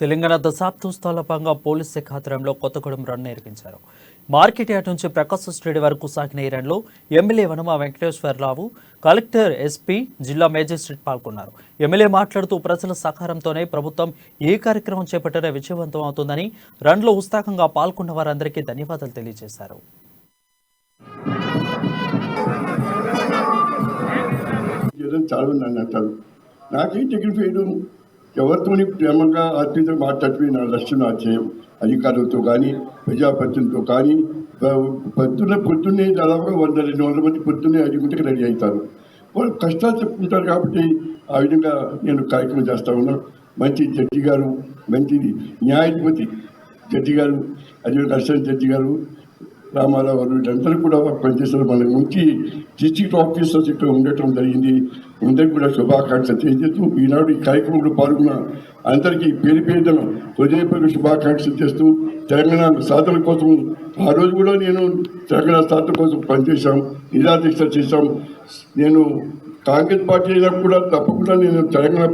తెలంగాణ దశాబ్దోత్సవాల భాగంగా పోలీస్ శాఖ ఆధ్వర్యంలో కొత్తగూడెం రన్ నిర్వహించారు. మార్కెట్ యార్డ్ నుంచి ప్రకాశం స్ట్రీట్ వరకు సాగిన ఈ రన్లో MLA Vanama Venkateswara Rao, collector, SP, జిల్లా మేజిస్ట్రేట్ పాల్గొన్నారు. ఎమ్మెల్యే మాట్లాడుతూ ప్రజల సహకారంతోనే ప్రభుత్వం ఏ కార్యక్రమం చేపట్టినా విజయవంతం అవుతుందని, రన్లో ఉత్సాహంగా పాల్గొన్న వారందరికీ ధన్యవాదాలు తెలియజేశారు. ఎవరితో ప్రేమగా ఆత్మీయత మాట్లాడి నా లక్ష్యం ఆశయం అధికారులతో కానీ ప్రజాప్రతినిధులతో కానీ పొద్దున్నే దాదాపుగా 100-200 మంది పొద్దున్నే 5 గంటలకు రెడీ అవుతారు. వాళ్ళు కష్టాలు చెప్పుకుంటారు కాబట్టి ఆ విధంగా నేను కార్యక్రమం చేస్తూ ఉన్నాను. మంచి జడ్జి గారు, మంచి న్యాయాధిపతి జడ్జి గారు, అదేవిధంగా అసిస్టెంట్ జడ్జి గారు రామారావు గారు వీళ్ళందరూ కూడా పనిచేస్తారు. మన మంచి డిస్ట్రిక్ట్ ఆఫీసర్స్ ఇక్కడ ఉండటం జరిగింది. అందరికీ కూడా శుభాకాంక్షలు తెలియజేస్తూ ఈనాడు ఈ కార్యక్రమంలో పాల్గొన్న అందరికీ పేరు పేరున హృదయపూర్వక శుభాకాంక్షలు చేస్తూ తెలంగాణ సాధన కోసం ఆ రోజు కూడా నేను తెలంగాణ సాధన కోసం పనిచేశాం, నిరాదీక్ష చేశాం. నేను కాంగ్రెస్ పార్టీ అయినా కూడా తప్పకుండా నేను తెలంగాణ